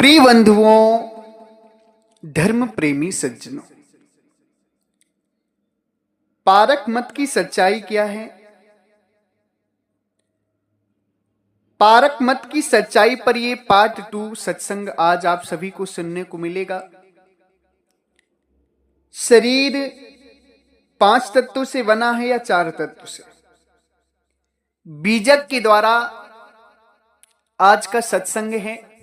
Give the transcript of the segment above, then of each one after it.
प्रिय बंधुओं, धर्म प्रेमी सज्जनों, पारक मत की सच्चाई क्या है? पारक मत की सच्चाई पर ये पार्ट 2 सत्संग आज आप सभी को सुनने को मिलेगा। शरीर 5 तत्वों से बना है या 4 तत्वों से? बीजक के द्वारा आज का सत्संग है।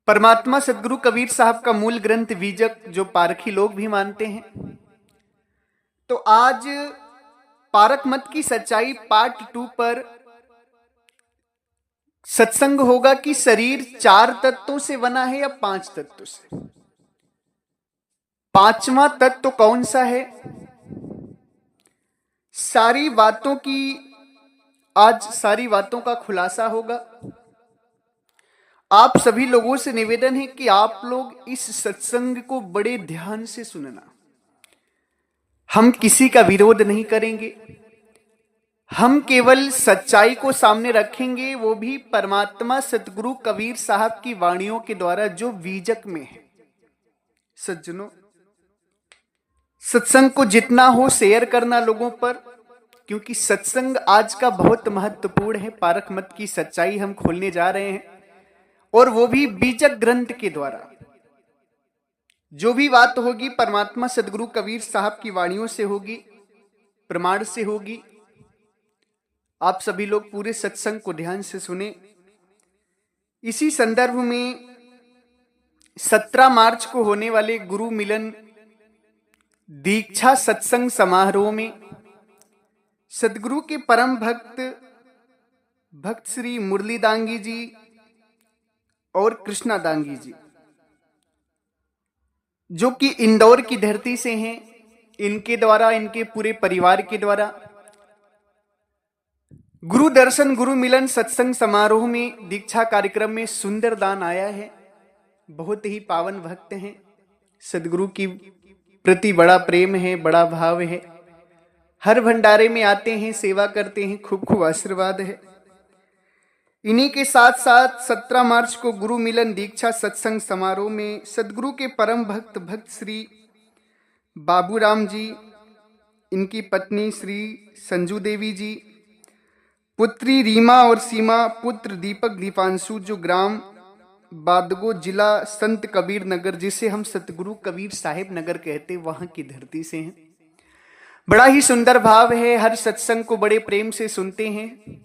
परमात्मा सदगुरु कबीर साहब का मूल ग्रंथ बीजक, जो पारखी लोग भी मानते हैं। तो आज पारक मत की सच्चाई पार्ट 2 पर सत्संग होगा कि शरीर 4 तत्वों से बना है या 5 तत्वों से। 5वां तत्व कौन सा है? सारी बातों का खुलासा होगा। आप सभी लोगों से निवेदन है कि आप लोग इस सत्संग को बड़े ध्यान से सुनना। हम किसी का विरोध नहीं करेंगे, हम केवल सच्चाई को सामने रखेंगे, वो भी परमात्मा सतगुरु कबीर साहब की वाणियों के द्वारा जो बीजक में है। सज्जनों, सत्संग को जितना हो शेयर करना लोगों पर, क्योंकि सत्संग आज का बहुत महत्वपूर्ण है। पारक मत की सच्चाई हम खोलने जा रहे हैं, और वो भी बीजक ग्रंथ के द्वारा। जो भी बात होगी परमात्मा सदगुरु कबीर साहब की वाणियों से होगी, प्रमाण से होगी। आप सभी लोग पूरे सत्संग को ध्यान से सुने। इसी संदर्भ में 17 मार्च को होने वाले गुरु मिलन दीक्षा सत्संग समारोह में सदगुरु के परम भक्त श्री मुरली दांगी जी और कृष्णा दांगी जी, जो कि इंदौर की धरती से हैं, इनके द्वारा, इनके पूरे परिवार के द्वारा गुरु दर्शन गुरु मिलन सत्संग समारोह में दीक्षा कार्यक्रम में सुंदर दान आया है। बहुत ही पावन भक्त हैं, सदगुरु की प्रति बड़ा प्रेम है, बड़ा भाव है। हर भंडारे में आते हैं, सेवा करते हैं, खूब खूब आशीर्वाद है। इन्हीं के साथ साथ 17 मार्च को गुरु मिलन दीक्षा सत्संग समारोह में सदगुरु के परम भक्त श्री बाबूराम जी, इनकी पत्नी श्री संजू देवी जी, पुत्री रीमा और सीमा, पुत्र दीपक दीपांशु, जो ग्राम बादगो, जिला संत कबीर नगर, जिसे हम सतगुरु कबीर साहिब नगर कहते, वहां की धरती से हैं। बड़ा ही सुंदर भाव है, हर सत्संग को बड़े प्रेम से सुनते हैं,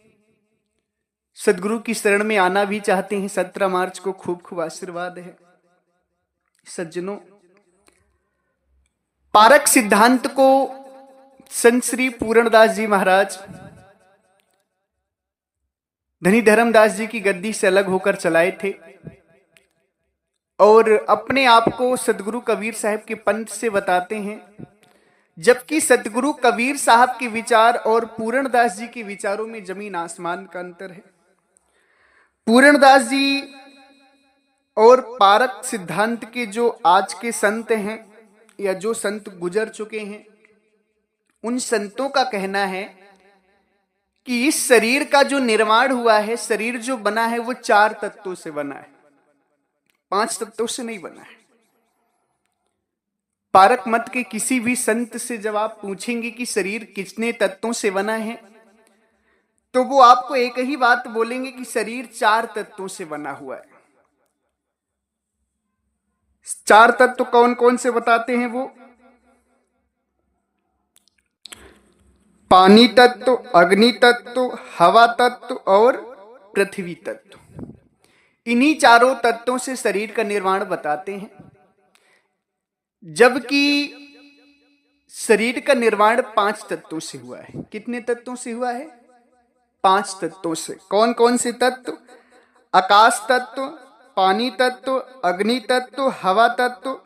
सदगुरु की शरण में आना भी चाहते हैं। 17 मार्च को खूब खूब आशीर्वाद है। सज्जनों, पारक सिद्धांत को संत श्री पूरणदास जी महाराज धनी धर्मदास जी की गद्दी से अलग होकर चलाए थे, और अपने आप को सदगुरु कबीर साहब के पंथ से बताते हैं। जबकि सदगुरु कबीर साहब के विचार और पूरणदास जी के विचारों में जमीन आसमान का अंतर है। पूरणदास जी और पारक सिद्धांत के जो आज के संत हैं, या जो संत गुजर चुके हैं, उन संतों का कहना है कि इस शरीर का जो निर्माण हुआ है, शरीर जो बना है, वो 4 तत्वों से बना है, 5 तत्वों से नहीं बना है। पारक मत के किसी भी संत से जब आप पूछेंगे कि शरीर कितने तत्वों से बना है, तो वो आपको एक ही बात बोलेंगे कि शरीर 4 तत्वों से बना हुआ है। 4 तत्व कौन कौन से बताते हैं वो? पानी तत्व, अग्नि तत्व, हवा तत्व और पृथ्वी तत्व। इन्हीं चारों तत्वों से शरीर का निर्माण बताते हैं। जबकि शरीर का निर्माण 5 तत्वों से हुआ है। कितने तत्वों से हुआ है? 5 तत्वों से। कौन कौन से तत्व? आकाश तत्व, पानी तत्व, अग्नि तत्व, हवा तत्व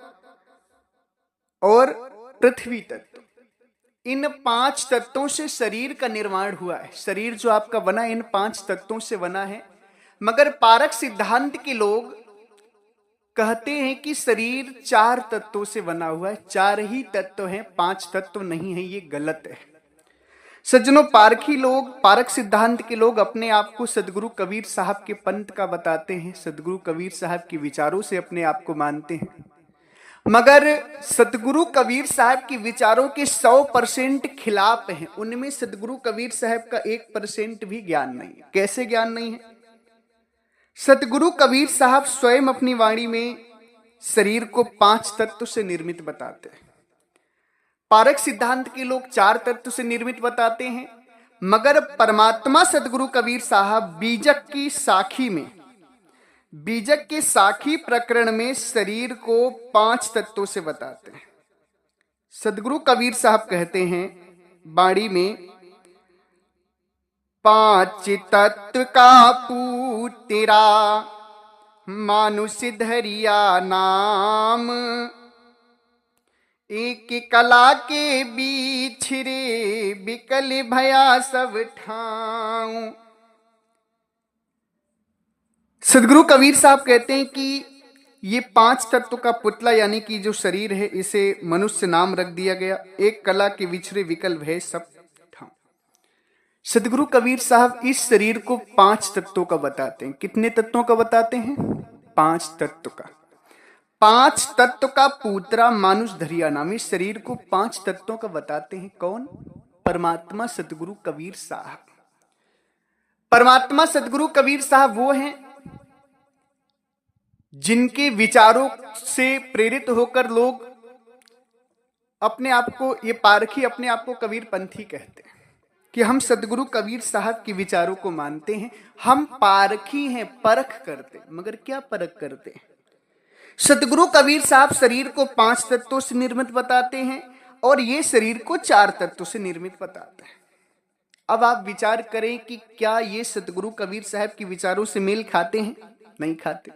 और पृथ्वी तत्व। इन 5 तत्वों से शरीर का निर्माण हुआ है। शरीर जो आपका बना इन 5 तत्वों से बना है। मगर पारक सिद्धांत के लोग कहते हैं कि शरीर 4 तत्वों से बना हुआ है। 4 ही तत्व हैं, 5 तत्व नहीं है। ये गलत है। सज्जनों, पारखी लोग, पारक सिद्धांत के लोग अपने आप को सदगुरु कबीर साहब के पंथ का बताते हैं, सदगुरु कबीर साहब के विचारों से अपने आप को मानते हैं, मगर सदगुरु कबीर साहब के विचारों के 100% खिलाफ हैं। उनमें सदगुरु कबीर साहब का 1% भी ज्ञान नहीं है। कैसे ज्ञान नहीं है? सदगुरु कबीर साहब स्वयं अपनी वाणी में शरीर को 5 तत्व से निर्मित बताते हैं। पारक सिद्धांत के लोग 4 तत्व से निर्मित बताते हैं, मगर परमात्मा सदगुरु कबीर साहब बीजक की साखी में, बीजक के साखी प्रकरण में शरीर को 5 तत्वों से बताते हैं। सदगुरु कबीर साहब कहते हैं बाणी में, 5 तत्व का पूतेरा मानुष धरिया नाम, एक कला के बीच रे बिकल भया सब ठाऊं। सदगुरु कबीर साहब कहते हैं कि ये 5 तत्व का पुतला यानी कि जो शरीर है, इसे मनुष्य नाम रख दिया गया। एक कला के विछड़े विकल भय सब ठाऊं। सदगुरु कबीर साहब इस शरीर को 5 तत्वों का बताते हैं। कितने तत्वों का बताते हैं? 5 तत्व का। 5 तत्व का पूतरा मानुष धरिया नाम, इस शरीर को 5 तत्वों का बताते हैं। कौन? परमात्मा सदगुरु कबीर साहब। परमात्मा सदगुरु कबीर साहब वो हैं जिनके विचारों से प्रेरित होकर लोग अपने आप को, ये पारखी अपने आप को कबीर पंथी कहते हैं कि हम सदगुरु कबीर साहब के विचारों को मानते हैं। हम पारखी हैं, परख करते, मगर क्या परख करते हैं? सदगुरु कबीर साहब शरीर को 5 तत्वों से निर्मित बताते हैं और ये शरीर को 4 तत्वों से निर्मित बताते हैं। अब आप विचार करें कि क्या ये सदगुरु कबीर साहब के विचारों से मेल खाते हैं? नहीं खाते।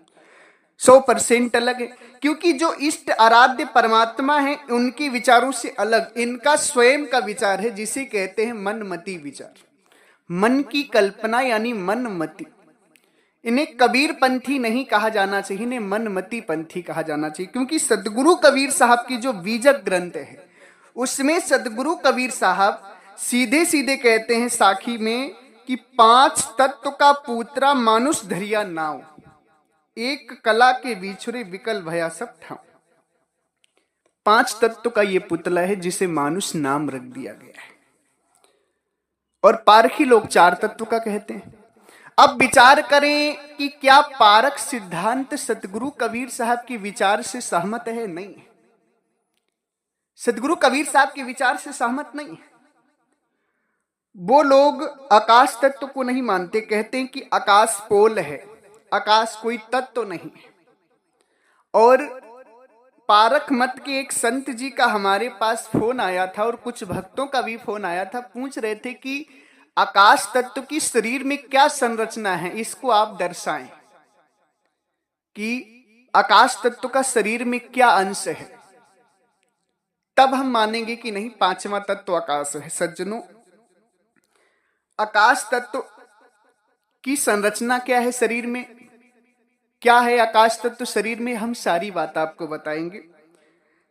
100% अलग है, क्योंकि जो इष्ट आराध्य परमात्मा है उनके विचारों से अलग इनका स्वयं का विचार है, जिसे कहते हैं मनमति विचार। मन की कल्पना यानी मनमति। इन्हें कबीर पंथी नहीं कहा जाना चाहिए, इन्हें मनमति पंथी कहा जाना चाहिए, क्योंकि सदगुरु कबीर साहब की जो बीजक ग्रंथ है उसमें सदगुरु कबीर साहब सीधे सीधे कहते हैं साखी में कि 5 तत्व का पूतरा मानुष धरिया नाव, एक कला के बिछुरे विकल भया सब ठाव। 5 तत्व का ये पुतला है जिसे मानुष नाम रख दिया गया है, और पारखी लोग 4 तत्व का कहते हैं। अब विचार करें कि क्या पारक सिद्धांत सदगुरु कबीर साहब के विचार से सहमत है? नहीं। सदगुरु कबीर साहब के विचार से सहमत नहीं है। वो लोग आकाश तत्व को नहीं मानते, कहते हैं कि आकाश पोल है, आकाश कोई तत्व नहीं है। और पारक मत के एक संत जी का हमारे पास फोन आया था और कुछ भक्तों का भी फोन आया था, पूछ रहे थे कि आकाश तत्व की शरीर में क्या संरचना है, इसको आप दर्शाएं कि आकाश तत्व का शरीर में क्या अंश है, तब हम मानेंगे कि नहीं 5वां तत्व आकाश है। सज्जनों, आकाश तत्व की संरचना क्या है शरीर में, क्या है आकाश तत्व शरीर में, हम सारी बात आपको बताएंगे।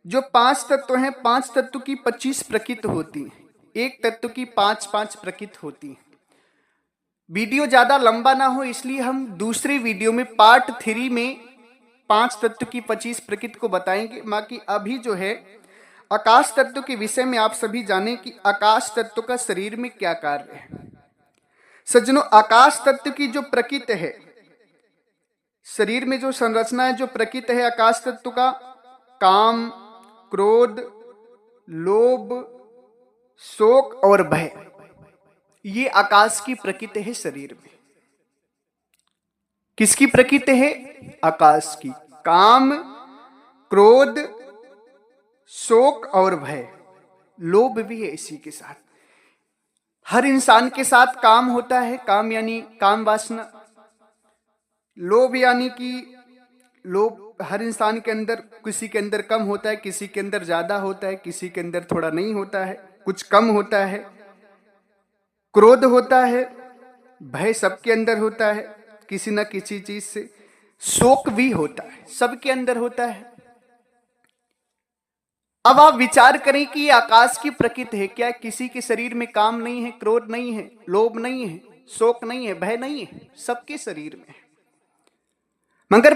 जो 5 तत्व हैं, 5 तत्व की 25 प्रकृति होती है, एक तत्व की 5-5 प्रकृति होती है। वीडियो ज्यादा लंबा ना हो इसलिए हम दूसरे वीडियो में पार्ट 3 में 5 तत्व की 25 प्रकृति को बताएंगे। बाकी अभी जो है आकाश तत्व के विषय में आप सभी जानें कि आकाश तत्व का शरीर में क्या कार्य है। सज्जनों, आकाश तत्व की जो प्रकृति है, शरीर में जो संरचना है, जो प्रकृति है आकाश तत्व का, काम, क्रोध, लोभ, शोक और भय, ये आकाश की प्रकृति है शरीर में। किसकी प्रकृति है? आकाश की। काम, क्रोध, शोक और भय, लोभ भी है इसी के साथ। हर इंसान के साथ काम होता है, काम यानी काम वासना, लोभ यानी कि लोभ हर इंसान के अंदर, किसी के अंदर कम होता है, किसी के अंदर ज्यादा होता है, किसी के अंदर थोड़ा नहीं होता है, कुछ कम होता है। क्रोध होता है, भय सबके अंदर होता है किसी न किसी चीज से, शोक भी होता है, सबके अंदर होता है। अब आप विचार करें कि ये आकाश की प्रकृति है, क्या किसी के शरीर में काम नहीं है, क्रोध नहीं है, लोभ नहीं है, शोक नहीं है, भय नहीं है? सबके शरीर में है। मगर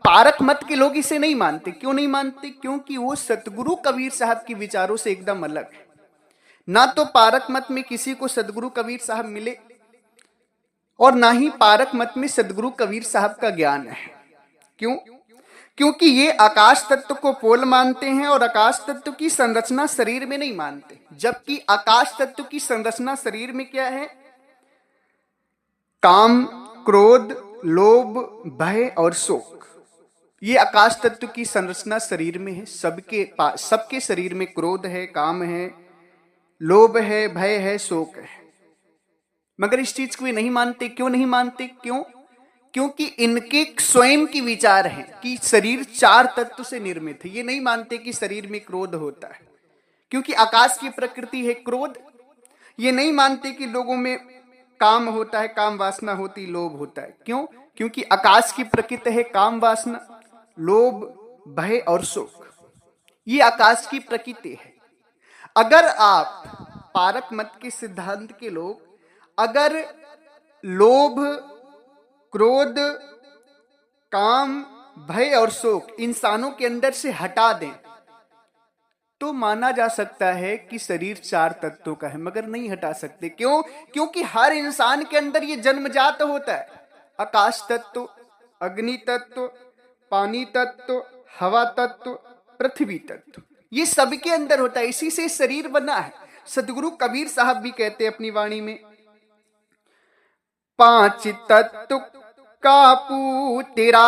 पारक मत के लोग इसे नहीं मानते। क्यों नहीं मानते? क्योंकि वो सतगुरु कबीर साहब के विचारों से एकदम अलग है। ना तो पारक मत में किसी को सतगुरु कबीर साहब मिले और ना ही पारक मत में सतगुरु कबीर साहब का ज्ञान है। क्यों? क्योंकि ये आकाश तत्व को पोल मानते हैं और आकाश तत्व की संरचना शरीर में नहीं मानते। जबकि आकाश तत्व की संरचना शरीर में क्या है? काम, क्रोध, लोभ, भय और शोक। ये आकाश तत्व की संरचना शरीर में है। सबके शरीर में क्रोध है, काम है, लोभ है, भय है, शोक है। मगर इस चीज को ये नहीं मानते। क्यों नहीं मानते? क्योंकि इनके स्वयं की विचार है कि शरीर 4 तत्व से निर्मित है। ये नहीं मानते कि शरीर में क्रोध होता है, क्योंकि आकाश की प्रकृति है क्रोध। ये नहीं मानते कि लोगों में काम होता है, काम वासना होती, लोभ होता है। क्यों? क्योंकि आकाश की प्रकृति है काम वासना, लोभ, भय और शोक। ये आकाश की प्रकृति है। अगर आप पारक मत के सिद्धांत के लोग अगर लोभ, क्रोध, काम, भय और शोक इंसानों के अंदर से हटा दें तो माना जा सकता है कि शरीर 4 तत्वों का है। मगर नहीं हटा सकते। क्यों? क्योंकि हर इंसान के अंदर ये जन्मजात होता है। आकाश तत्व, अग्नि तत्व, पानी तत्व, हवा तत्व, पृथ्वी तत्व, ये सबके अंदर होता है। इसी से शरीर बना है। सतगुरु कबीर साहब भी कहते हैं अपनी वाणी में, 5 तत्व का पूतेरा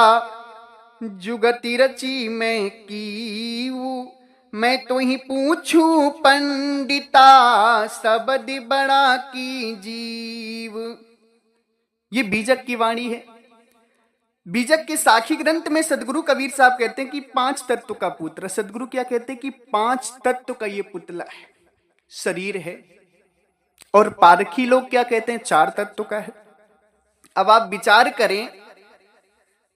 जुगति रची मैं कीऊ, मैं तो ही पूछूं पंडिता सबद बड़ा की जीव। ये बीजक की वाणी है। बीजक के साखी ग्रंथ में सदगुरु कबीर साहब कहते हैं कि 5 तत्व का पुत्र। सदगुरु क्या कहते हैं कि 5 तत्व का ये पुतला है, शरीर है। और पारखी लोग क्या कहते हैं? 4 तत्व का है। अब आप विचार करें,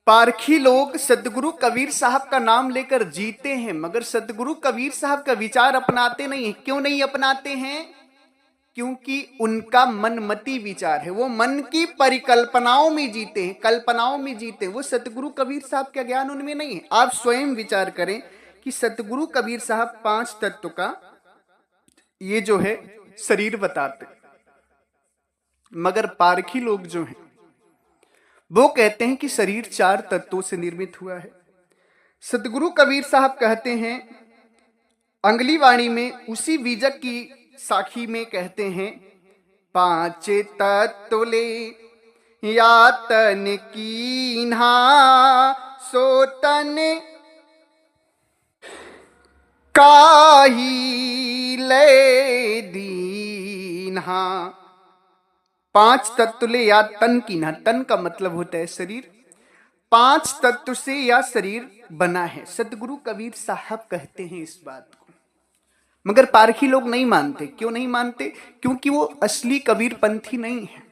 पारखी लोग सदगुरु कबीर साहब का नाम लेकर जीते हैं, मगर सदगुरु कबीर साहब का विचार अपनाते नहीं है। क्यों नहीं अपनाते हैं? क्योंकि उनका मनमती विचार है। वो मन की परिकल्पनाओं में जीते हैं, कल्पनाओं में जीते हैं। वो सतगुरु कबीर साहब का ज्ञान उनमें नहीं है। आप स्वयं विचार करें कि सतगुरु कबीर साहब 5 तत्व का ये जो है शरीर बताते, मगर पारखी लोग जो हैं वो कहते हैं कि शरीर 4 तत्वों से निर्मित हुआ है। सतगुरु कबीर साहब कहते हैं अंगली वाणी में, उसी बीजक की साखी में कहते हैं, 5 तत्व ले या तन कीन्हा सो तन काही ले दीन्हा। 5 तत्व ले या तन कीन्हा। तन का मतलब होता है शरीर। 5 तत्व से या शरीर बना है। सतगुरु कबीर साहब कहते हैं इस बात को, मगर पारखी लोग नहीं मानते। क्यों नहीं मानते? क्योंकि वो असली कबीर पंथी नहीं है।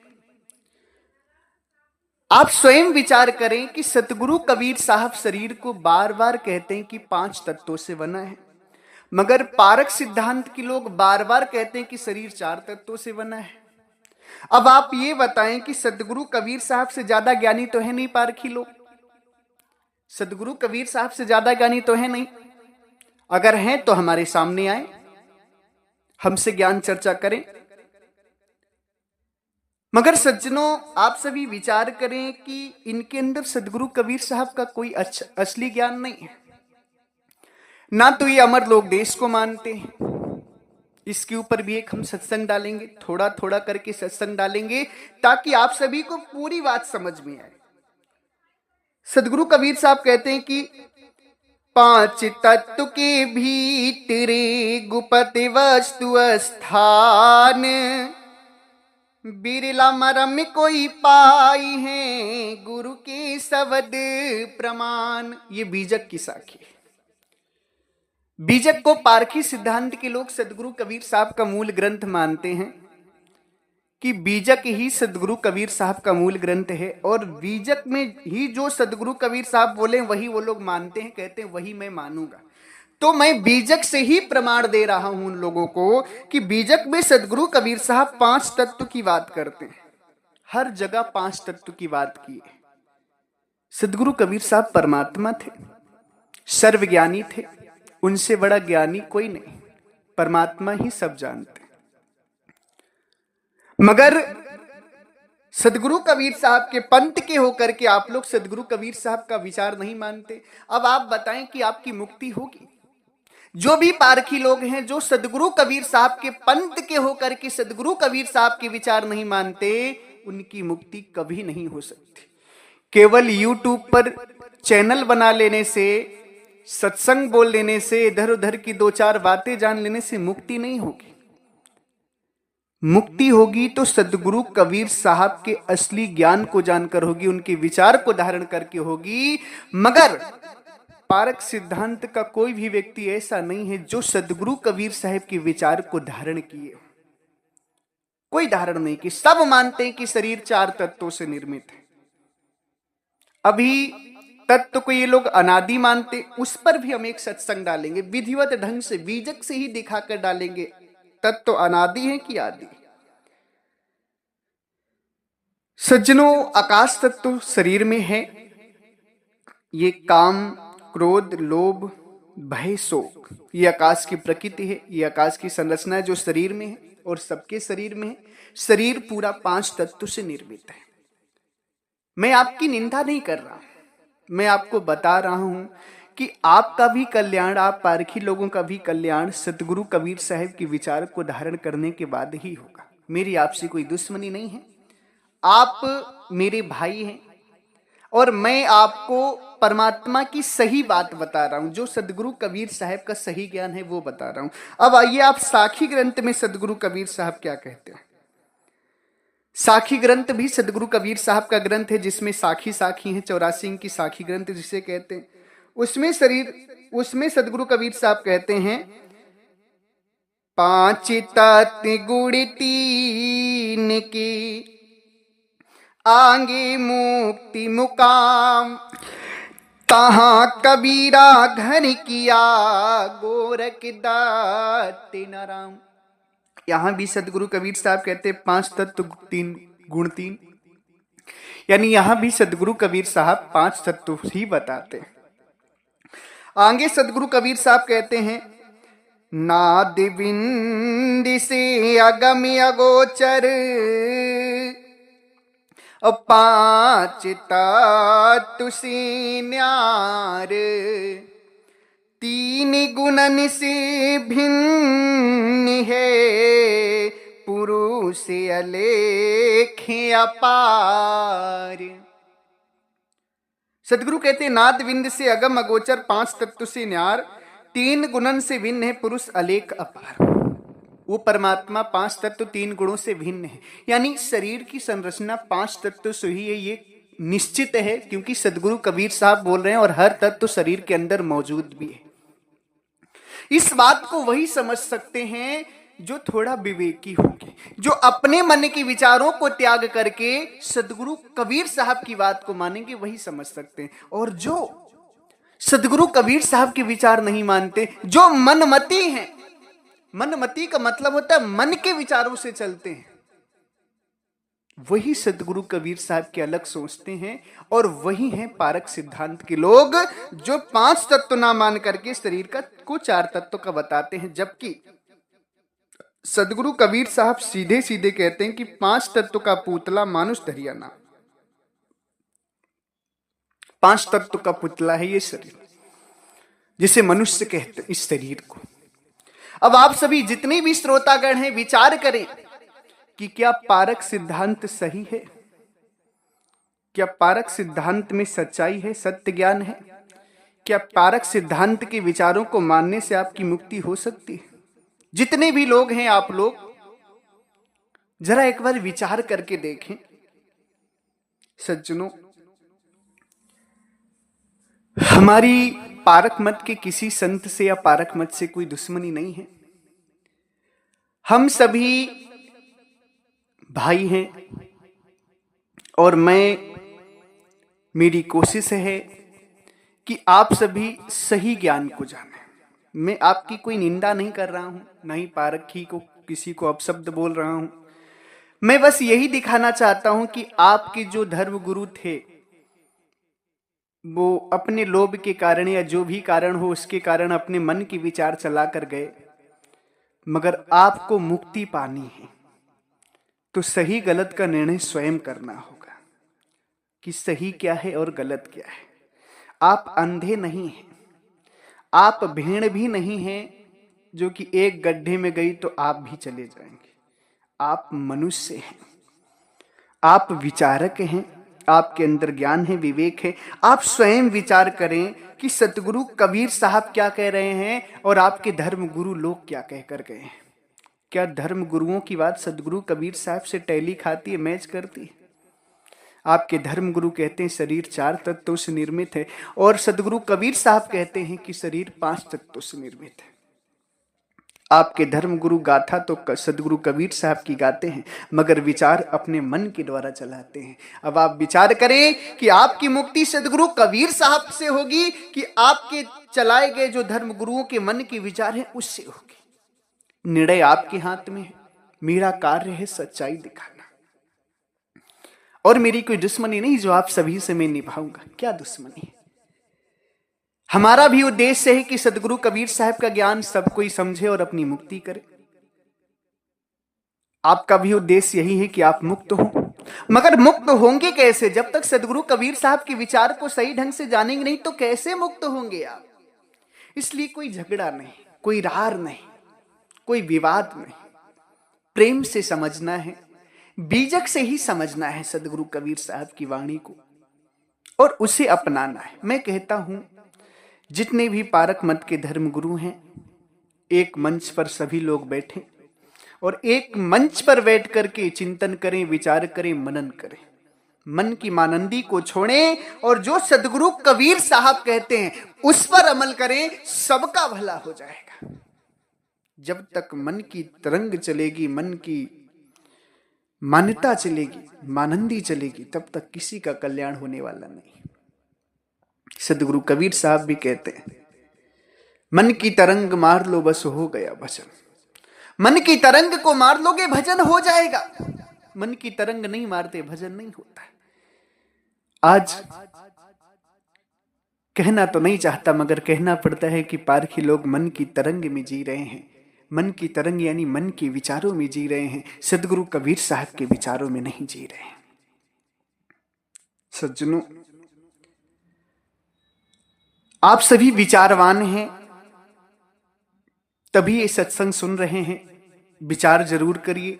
आप स्वयं विचार करें कि सतगुरु कबीर साहब शरीर को बार बार कहते हैं कि 5 तत्वों से बना है, मगर पारक सिद्धांत के लोग बार बार कहते हैं कि शरीर 4 तत्वों से बना है। अब आप ये बताएं कि सतगुरु कबीर साहब से ज्यादा ज्ञानी तो है नहीं पारखी लोग? सतगुरु कबीर साहब से ज्यादा ज्ञानी तो है नहीं? अगर हैं तो हमारे सामने आए, हमसे ज्ञान चर्चा करें। मगर सज्जनों, आप सभी विचार करें कि इनके अंदर सतगुरु कबीर साहब का कोई असली ज्ञान नहीं है। ना तो ये अमर लोक देश को मानते हैं। इसके ऊपर भी एक हम सत्संग डालेंगे, थोड़ा थोड़ा करके सत्संग डालेंगे ताकि आप सभी को पूरी बात समझ में आए। सतगुरु कबीर साहब कहते हैं कि 5 तत्व के भीतरे गुपत वस्तु स्थान, बिरला मरम कोई पाई है गुरु के शब्द प्रमाण। ये बीजक की साखी है। बीजक को पारखी सिद्धांत के लोग सतगुरु कबीर साहब का मूल ग्रंथ मानते हैं कि बीजक ही सतगुरु कबीर साहब का मूल ग्रंथ है, और बीजक में ही जो सतगुरु कबीर साहब बोले वही वो लोग मानते हैं, कहते हैं वही मैं मानूंगा। तो मैं बीजक से ही प्रमाण दे रहा हूं उन लोगों को कि बीजक में सदगुरु कबीर साहब 5 तत्व की बात करते हैं। हर जगह 5 तत्व की बात की है। सदगुरु कबीर साहब परमात्मा थे, सर्वज्ञानी थे, उनसे बड़ा ज्ञानी कोई नहीं, परमात्मा ही सब जानते। मगर सदगुरु कबीर साहब के पंथ के होकर के आप लोग सदगुरु कबीर साहब का विचार नहीं मानते। अब आप बताएं कि आपकी मुक्ति होगी? जो भी पारखी लोग हैं जो सदगुरु कबीर साहब के पंथ के होकर के सदगुरु कबीर साहब के विचार नहीं मानते, उनकी मुक्ति कभी नहीं हो सकती। केवल यूट्यूब पर चैनल बना लेने से, सत्संग बोल लेने से, इधर उधर की 2-4 बातें जान लेने से मुक्ति नहीं होगी। मुक्ति होगी तो सदगुरु कबीर साहब के असली ज्ञान को जानकर होगी, उनके विचार को धारण करके होगी। मगर पारक सिद्धांत का कोई भी व्यक्ति ऐसा नहीं है जो सदगुरु कबीर साहब के विचार को धारण किए। कोई धारण नहीं कि सब मानते हैं कि शरीर 4 तत्वों से निर्मित है। अभी तत्व को ये लोग अनादि मानते, उस पर भी हम एक सत्संग डालेंगे, विधिवत ढंग से बीजक से ही दिखाकर डालेंगे तत्व अनादि है कि आदि। सज्जनों, आकाश तत्व शरीर में है। ये काम, क्रोध, लोभ, भय, शोक, ये आकाश की प्रकृति है, ये आकाश की संरचना है जो शरीर में है और सबके शरीर में है। शरीर पूरा 5 तत्व से निर्मित है। मैं आपकी निंदा नहीं कर रहा, मैं आपको बता रहा हूं कि आपका भी कल्याण, आप पारखी लोगों का भी कल्याण सतगुरु कबीर साहब के विचार को धारण करने के बाद ही होगा। मेरी आपसे कोई दुश्मनी नहीं है, आप मेरे भाई हैं और मैं आपको परमात्मा की सही बात बता रहा हूं, जो सदगुरु कबीर साहब का सही ज्ञान है वो बता रहा हूं। अब आइए आप साखी ग्रंथ में सदगुरु कबीर साहब क्या कहते हैं। साखी ग्रंथ भी सदगुरु कबीर साहब का ग्रंथ है, जिसमें साखी साखी है, 84 की साखी ग्रंथ जिसे कहते हैं। उसमें सदगुरु कबीर साहब कहते हैं, 5 तत्व गुण 3 की आगे मुक्ति मुकाम, तहां कबीरा घर किया गोरख दाते न राम। यहां भी सदगुरु कबीर साहब कहते हैं 5 तत्व 3 गुण 3, यानी यहां भी सदगुरु कबीर साहब 5 तत्व ही बताते हैं। आगे सदगुरु कबीर साहब कहते हैं, नाद बिंद से अगम अगोचर 5 तत्व से न्यार, 3 गुणन से भिन्न है, पुरुष अलेख अपार। सदगुरु कहते हैं, नाद बिंद से अगम अगोचर, 5 तत्व से न्यार, 3 गुणन से भिन्न है, पुरुष अलेख अपार। वो परमात्मा 5 तत्व 3 गुणों से भिन्न है, यानी शरीर की संरचना 5 तत्व से ही है, ये निश्चित है, क्योंकि सदगुरु कबीर साहब बोल रहे हैं और हर तत्व शरीर के अंदर मौजूद भी है। इस बात को वही समझ सकते हैं जो थोड़ा विवेकी होंगे, जो अपने मन के विचारों को त्याग करके सदगुरु कबीर साहब की बात को मानेंगे, वही समझ सकते हैं। और जो सदगुरु कबीर साहब के विचार नहीं मानते, जो मनमती हैं, मनमती का मतलब होता है मन के विचारों से चलते हैं, वही सदगुरु कबीर साहब के अलग सोचते हैं। और वही हैं पारक सिद्धांत के लोग, जो 5 तत्व ना मान करके शरीर को 4 तत्व का बताते हैं। जबकि सदगुरु कबीर साहब सीधे सीधे कहते हैं कि 5 तत्व का पुतला मानुष धरिया ना। 5 तत्व का पुतला है ये शरीर, जिसे मनुष्य कहते हैं इस शरीर को। अब आप सभी जितने भी श्रोतागण हैं, विचार करें कि क्या पारक सिद्धांत सही है? क्या पारक सिद्धांत में सच्चाई है, सत्य ज्ञान है? क्या पारक सिद्धांत के विचारों को मानने से आपकी मुक्ति हो सकती है? जितने भी लोग हैं, आप लोग जरा एक बार विचार करके देखें। सज्जनों, हमारी पारक मत के किसी संत से या पारक मत से कोई दुश्मनी नहीं है। हम सभी भाई हैं और मेरी कोशिश है कि आप सभी सही ज्ञान को जानें। मैं आपकी कोई निंदा नहीं कर रहा हूं, ना ही पारखी को किसी को अपशब्द बोल रहा हूं। मैं बस यही दिखाना चाहता हूं कि आपके जो धर्म गुरु थे वो अपने लोभ के कारण या जो भी कारण हो उसके कारण अपने मन के विचार चला कर गए, मगर आपको मुक्ति पानी है तो सही गलत का निर्णय स्वयं करना होगा कि सही क्या है और गलत क्या है। आप अंधे नहीं हैं, आप भेड़ भी नहीं हैं जो कि एक गड्ढे में गई तो आप भी चले जाएंगे। आप मनुष्य हैं, आप विचारक हैं, आपके अंदर ज्ञान है, विवेक है। आप स्वयं विचार करें कि सतगुरु कबीर साहब क्या कह रहे हैं और आपके धर्म गुरु लोग क्या कह कर गए हैं। क्या धर्म गुरुओं की बात सतगुरु कबीर साहब से टैली खाती है, मैच करती है? आपके धर्म गुरु कहते हैं शरीर 4 तत्वों से निर्मित है और सतगुरु कबीर साहब कहते हैं कि शरीर 5 तत्वों से निर्मित है। आपके धर्म गुरु गाथा तो सतगुरु कबीर साहब की गाते हैं, मगर विचार अपने मन के द्वारा चलाते हैं। अब आप विचार करें कि आपकी मुक्ति सतगुरु कबीर साहब से होगी कि आपके चलाए गए जो धर्म गुरुओं के मन के विचार हैं उससे होगी। निर्णय आपके हाथ में है। मेरा कार्य है सच्चाई दिखाना, और मेरी कोई दुश्मनी नहीं जो आप सभी से मैं निभाऊंगा। क्या दुश्मनी है? हमारा भी उद्देश्य है कि सतगुरु कबीर साहब का ज्ञान सब कोई समझे और अपनी मुक्ति करे। आपका भी उद्देश्य यही है कि आप मुक्त हो, मगर मुक्त होंगे कैसे? जब तक सतगुरु कबीर साहब के विचार को सही ढंग से जानेंगे नहीं तो कैसे मुक्त होंगे आप? इसलिए कोई झगड़ा नहीं, कोई रार नहीं, कोई विवाद नहीं, प्रेम से समझना है, बीजक से ही समझना है सतगुरु कबीर साहब की वाणी को और उसे अपनाना है। मैं कहता हूं जितने भी पारक मत के धर्म गुरु हैं, एक मंच पर सभी लोग बैठे और एक मंच पर बैठ करके चिंतन करें, विचार करें, मनन करें, मन की मानंदी को छोड़ें और जो सतगुरु कबीर साहब कहते हैं उस पर अमल करें, सबका भला हो जाएगा। जब तक मन की तरंग चलेगी, मन की मान्यता चलेगी, मानंदी चलेगी, तब तक किसी का कल्याण होने वाला नहीं। सतगुरु कबीर साहब भी कहते हैं मन की तरंग मार लो बस हो गया भजन। मन की तरंग को मार लोगे भजन हो जाएगा। मन की तरंग नहीं मारते भजन नहीं होता। आज कहना तो नहीं चाहता मगर कहना पड़ता है कि पारखी लोग मन की तरंग में जी रहे हैं। मन की तरंग यानी मन के विचारों में जी रहे हैं, सतगुरु कबीर साहब के विचारों में नहीं जी रहे हैं। सज्जनों, आप सभी विचारवान हैं तभी ये सत्संग सुन रहे हैं। विचार जरूर करिए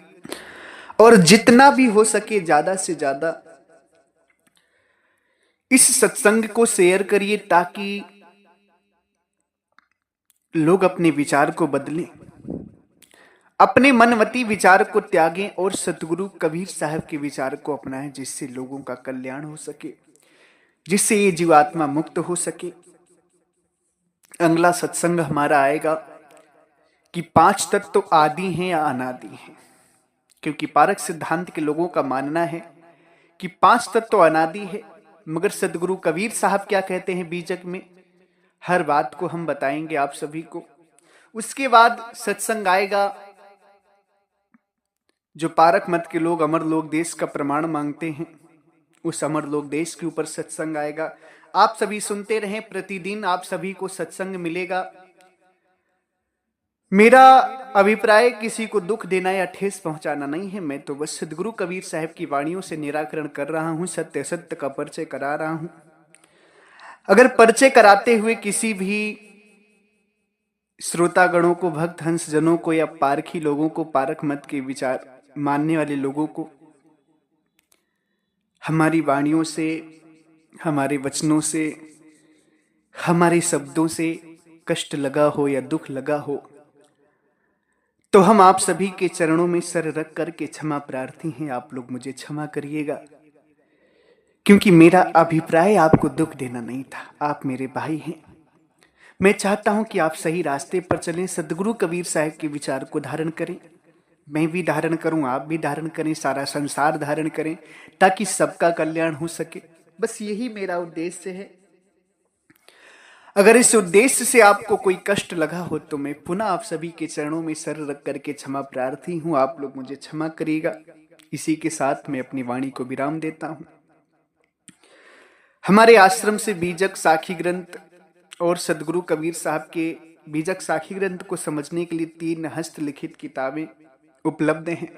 और जितना भी हो सके ज्यादा से ज्यादा इस सत्संग को शेयर करिए ताकि लोग अपने विचार को बदलें, अपने मनवती विचार को त्यागें और सतगुरु कबीर साहब के विचार को अपनाएं, जिससे लोगों का कल्याण हो सके, जिससे ये जीवात्मा मुक्त हो सके। अगला सत्संग हमारा आएगा कि 5 तत्व तो आदि हैं या अनादि हैं, क्योंकि पारक सिद्धांत के लोगों का मानना है कि 5 तत्व तो अनादि है, मगर सतगुरु कबीर साहब क्या कहते हैं बीजक में, हर बात को हम बताएंगे आप सभी को। उसके बाद सत्संग आएगा जो पारक मत के लोग अमर लोक देश का प्रमाण मांगते हैं, उस अमर लोक देश के ऊपर सत्संग आएगा। आप सभी सुनते रहें, प्रतिदिन आप सभी को सत्संग मिलेगा। मेरा अभिप्राय किसी को दुख देना या ठेस पहुंचाना नहीं है। मैं तो बस सतगुरु कबीर साहब की वाणियों से निराकरण कर रहा हूं, सत्य सत्य का परिचय करा रहा हूं। अगर परिचय कराते हुए किसी भी श्रोतागणों को, भक्त हंस जनों को या पारखी लोगों को, पारक मत के विचार मानने वाले लोगों को हमारी वाणियों से, हमारे वचनों से, हमारे शब्दों से कष्ट लगा हो या दुख लगा हो, तो हम आप सभी के चरणों में सर रख करके क्षमा प्रार्थी हैं। आप लोग मुझे क्षमा करिएगा, क्योंकि मेरा अभिप्राय आपको दुख देना नहीं था। आप मेरे भाई हैं। मैं चाहता हूं कि आप सही रास्ते पर चलें, सतगुरु कबीर साहब के विचार को धारण करें। मैं भी धारण करूं, आप भी धारण करें, सारा संसार धारण करें, ताकि सबका कल्याण हो सके। बस यही मेरा उद्देश्य है। अगर इस उद्देश्य से आपको कोई कष्ट लगा हो तो मैं पुनः आप सभी के चरणों में सर रख करके क्षमा प्रार्थी हूं, आप लोग मुझे क्षमा करिएगा। इसी के साथ मैं अपनी वाणी को विराम देता हूं। हमारे आश्रम से बीजक साखी ग्रंथ और सदगुरु कबीर साहब के बीजक साखी ग्रंथ को समझने के लिए 3 हस्तलिखित किताबें उपलब्ध हैं।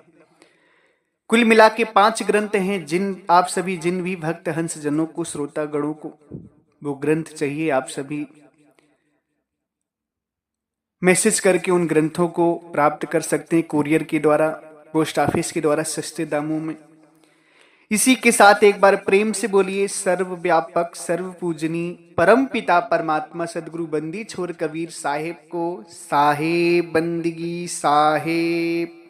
कुल मिला के 5 ग्रंथ हैं। जिन भी भक्त हंस जनों को, श्रोता गणों को वो ग्रंथ चाहिए, आप सभी मैसेज करके उन ग्रंथों को प्राप्त कर सकते हैं, कुरियर के द्वारा, पोस्ट ऑफिस के द्वारा, सस्ते दामों में। इसी के साथ एक बार प्रेम से बोलिए, सर्वव्यापक सर्व पूजनी परम पिता परमात्मा सदगुरु बंदी छोर कबीर साहेब को साहेब बंदगी साहेब।